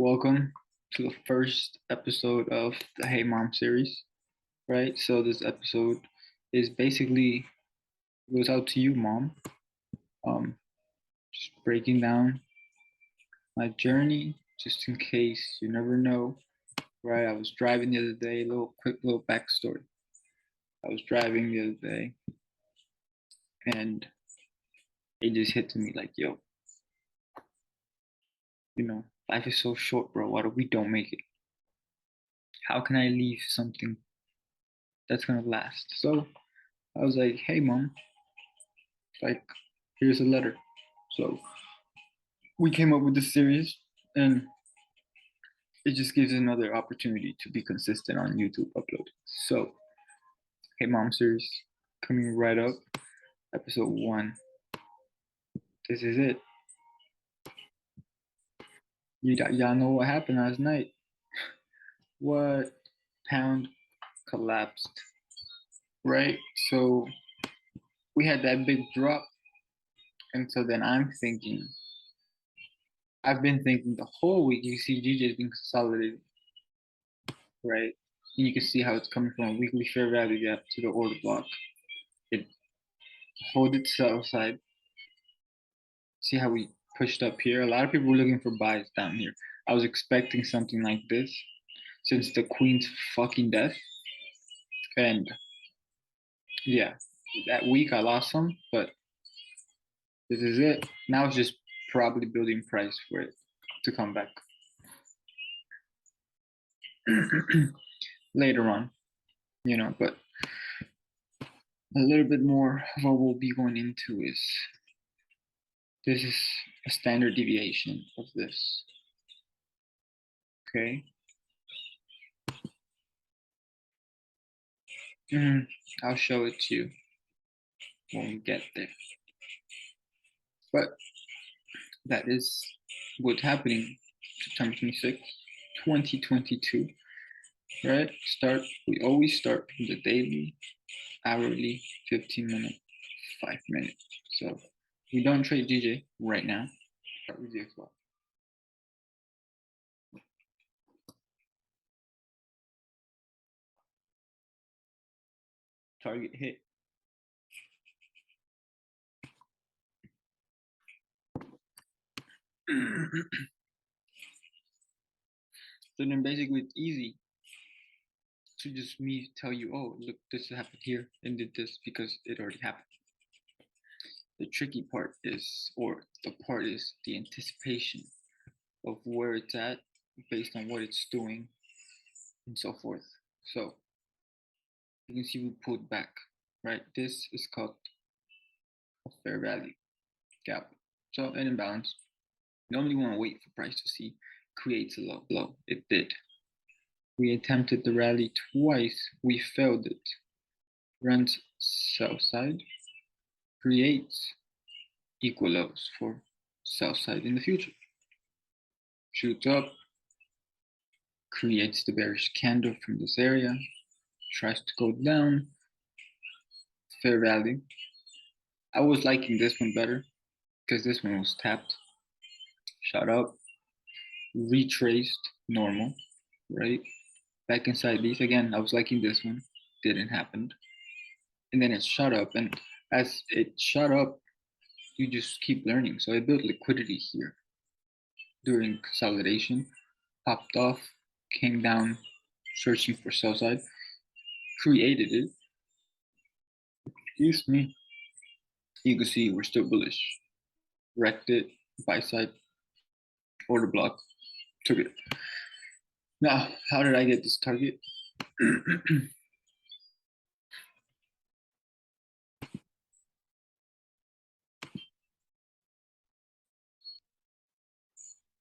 welcome to the first episode of the Hey Mom series, right? So this episode is basically goes out to you, Mom. Just breaking down my journey, just in case you never know, right? I was driving the other day, quick little backstory. I was driving the other day, and it just hit to me like, yo, life is so short, bro. What if we don't make it? How can I leave something that's gonna last? So I was like, hey, Mom, like, here's a letter. So we came up with this series, and it just gives another opportunity to be consistent on YouTube uploading. So, Hey Mom series coming right up, episode 1. This is it. Y'all know what happened last night. What? Pound collapsed, right? So we had that big drop, and so then I've been thinking the whole week. You see, GJ's been consolidating, right? And you can see how it's coming from a weekly fair value gap to the order block. It hold its sell side. See how we pushed up here? A lot of people were looking for buys down here. I was expecting something like this since the queen's fucking death. And yeah, that week I lost some, but this is it. Now it's just probably building price for it to come back. Later on, but a little bit more of what we'll be going into is this is a standard deviation of this. Okay. I'll show it to you when we get there. But that is what's happening September 26th, 2022. Right? We always start from the daily, hourly, 15-minute, 5-minute. So we don't trade DJ right now. Start with the Xbox. Target hit. So then basically it's easy to just me tell you, oh, look, this happened here and did this because it already happened. The tricky part is, or the part is the anticipation of where it's at based on what it's doing and so forth. So you can see we pulled back, right? This is called a fair value gap. So an imbalance. Normally want to wait for price to see creates a low blow. It did. We attempted the rally twice. We failed it. Runs sell side, creates equal lows for sell side in the future. Shoots up, creates the bearish candle from this area, tries to go down, fair value. I was liking this one better because this one was tapped, shot up, retraced normal, right? Back inside these again, I was liking this one, didn't happen. And then it shot up, and as it shot up, you just keep learning. So I built liquidity here during consolidation, popped off, came down, searching for sell side, created it. Excuse me. You can see we're still bullish. Wrecked it, buy side, order block, took it. Now, how did I get this target?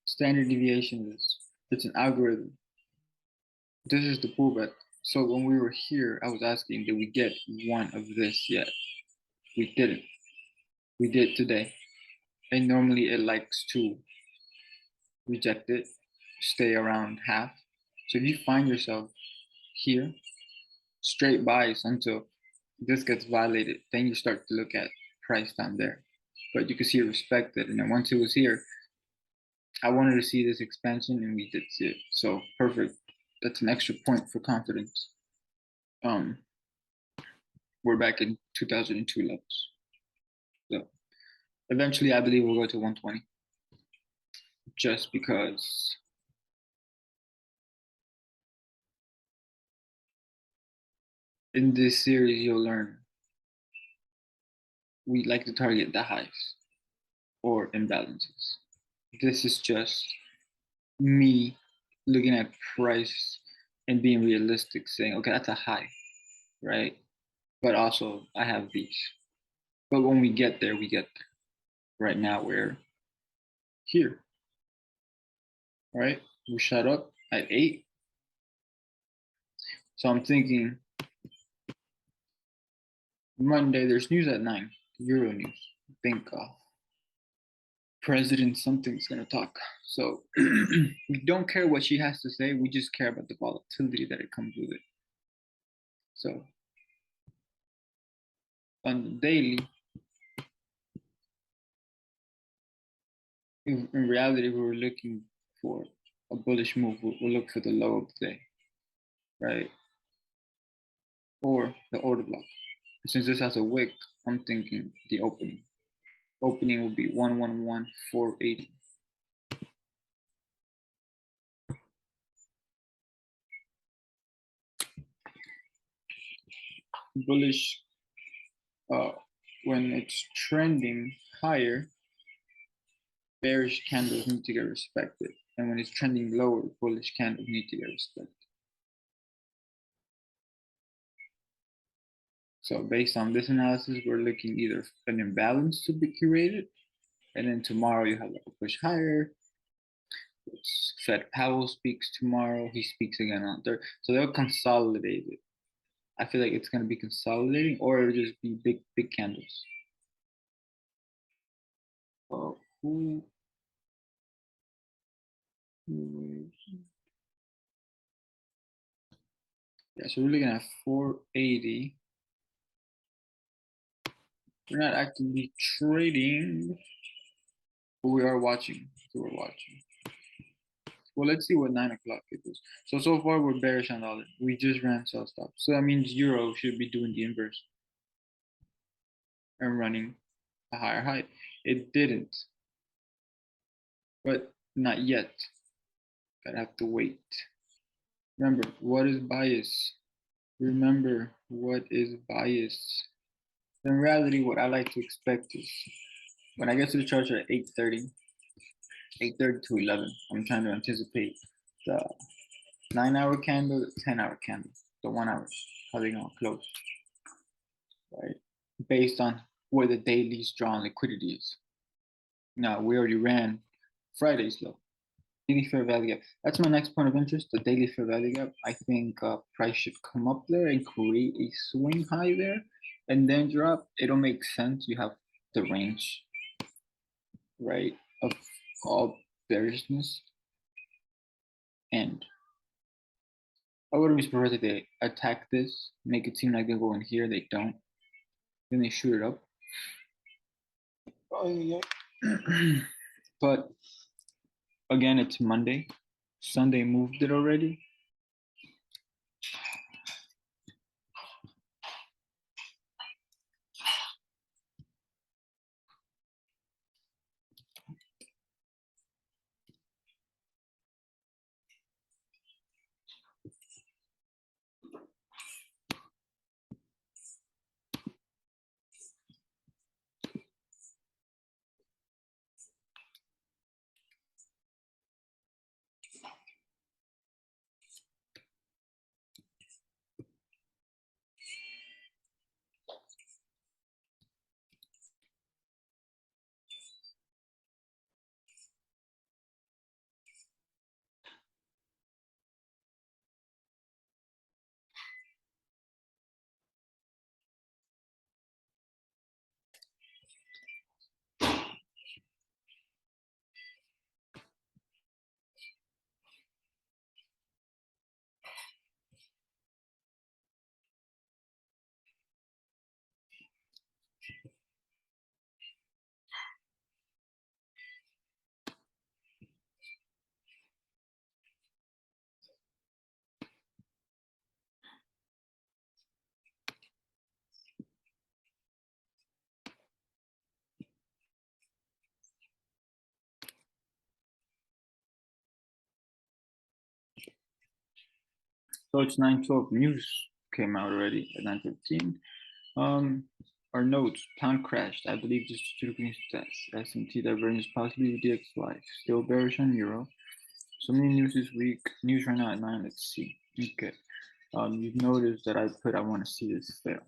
Standard deviation is, it's an algorithm. This is the pullback. So when we were here, I was asking, did we get one of this yet? We didn't. We did today. And normally it likes to reject it, stay around half. So if you find yourself here, straight buys until this gets violated, then you start to look at price down there. But you can see it respected. And then once it was here, I wanted to see this expansion, and we did see it. So perfect. That's an extra point for confidence. We're back in 2002 levels. So eventually, I believe we'll go to 120, just because in this series you'll learn we like to target the highs or imbalances. This is just me looking at price and being realistic, saying, okay, that's a high, right? But also, I have these. But when we get there, we get there. Right now, we're here, right? We shut up at 8. So I'm thinking Monday, there's news at 9, Euro news. I think President something's going to talk. So we don't care what she has to say. We just care about the volatility that it comes with it. So on the daily, in reality, we were looking for a bullish move. We'll look for the low of the day, right? Or the order block. Since this has a wick, I'm thinking the opening. Opening will be 111,480. Bullish, when it's trending higher, bearish candles need to get respected. And when it's trending lower, bullish candles need to get respected. So based on this analysis, we're looking either an imbalance to be curated, and then tomorrow you have like a push higher. Fed Powell speaks tomorrow. He speaks again on Thursday. So they'll consolidate it. I feel like it's going to be consolidating, or it'll just be big candles. Who? Yeah, so we're looking at 480. We're not actively trading, but we are watching. So we're watching. Well, let's see what 9 o'clock it is. So far we're bearish on dollar. We just ran sell stop. So that means euro should be doing the inverse and running a higher high. It didn't, but not yet. Gotta have to wait. Remember, what is bias? Remember, what is bias? In reality, what I like to expect is when I get to the chart at 8:30, 8:30 to 11, I'm trying to anticipate the 9-hour candle, the 10-hour candle, the 1 hour, how they gonna close, right? Based on where the daily's drawn liquidity is. Now, we already ran Friday's low. Daily fair value gap. That's my next point of interest, the daily fair value gap. I think price should come up there and create a swing high there and then drop. It'll make sense. You have the range, right, of all bearishness. And I would be surprised if they attack this, make it seem like they go in here. They don't. Then they shoot it up. Oh, yeah. But again, it's Monday. Sunday moved it already. So it's 9:12. News came out already at 9:15. Our notes, pound crashed. I believe this is due to green stats. S&T divergence possibly with DXY. Still bearish on euro. So many news this week. News right now at 9. Let's see. Okay. You've noticed that I want to see this fail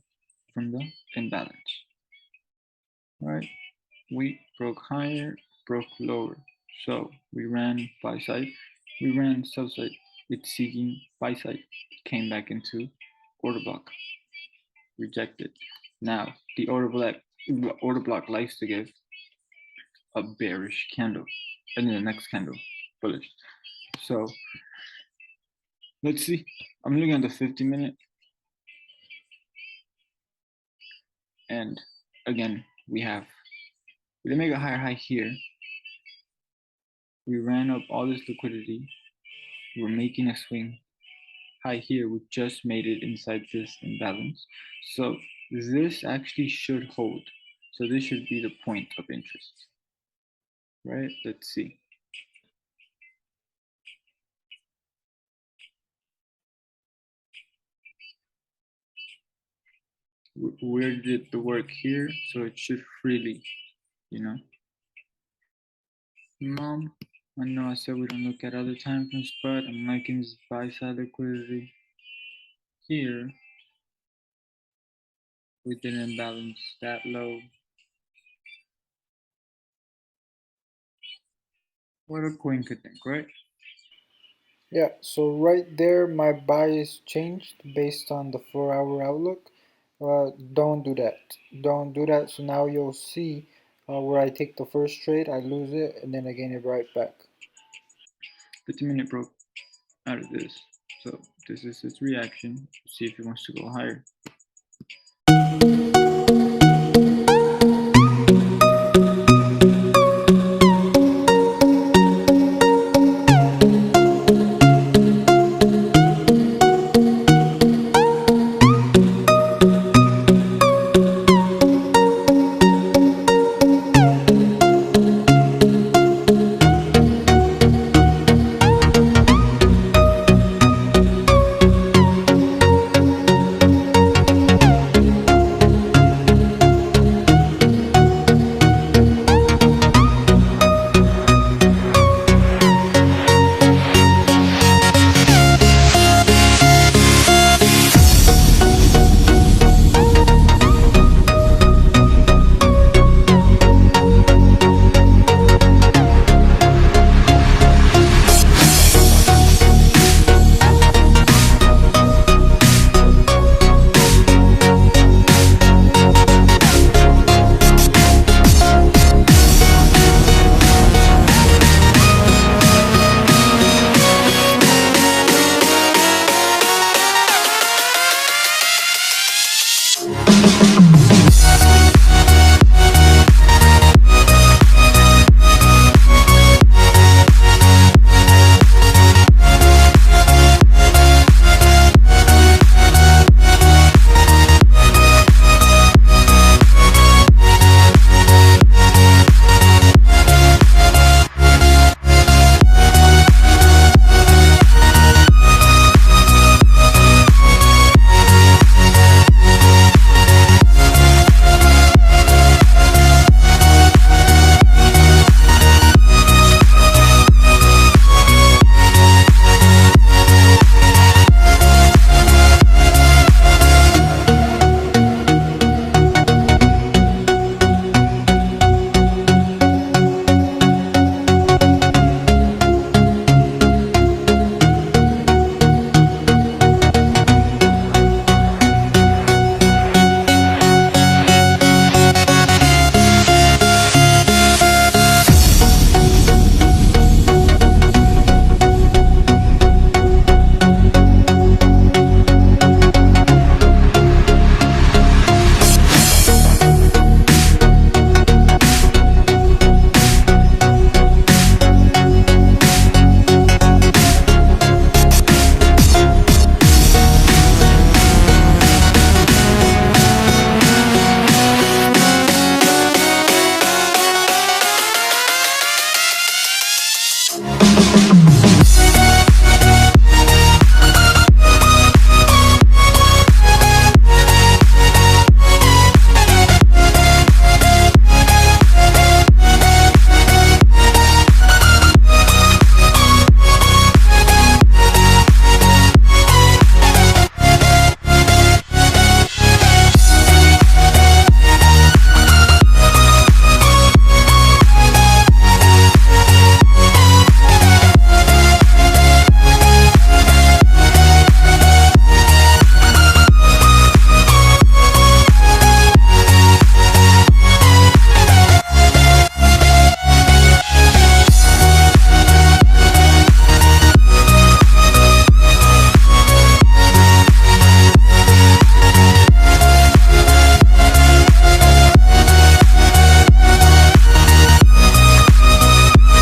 from the imbalance. Right? We broke higher, broke lower. So we ran buy side. We ran sell side. It's seeking buy side. Came back into order block. Rejected. Now the order block likes to give a bearish candle, and then the next candle bullish. So let's see. I'm looking at the 50-minute, and again we didn't make a higher high here. We ran up all this liquidity. We're making a swing high here. We just made it inside this imbalance. So this actually should hold. So this should be the point of interest, right? Let's see. Where did the work here? So it should freely, Mom, I know I said we don't look at other time frames, but I'm liking this buy side liquidity here. We didn't balance that low. What a queen could think, right? Yeah, so right there my bias changed based on the 4-hour outlook. Don't do that. Don't do that. So now you'll see where I take the first trade, I lose it, and then I gain it right back. 50-minute broke out of this. So this is its reaction. See if it wants to go higher.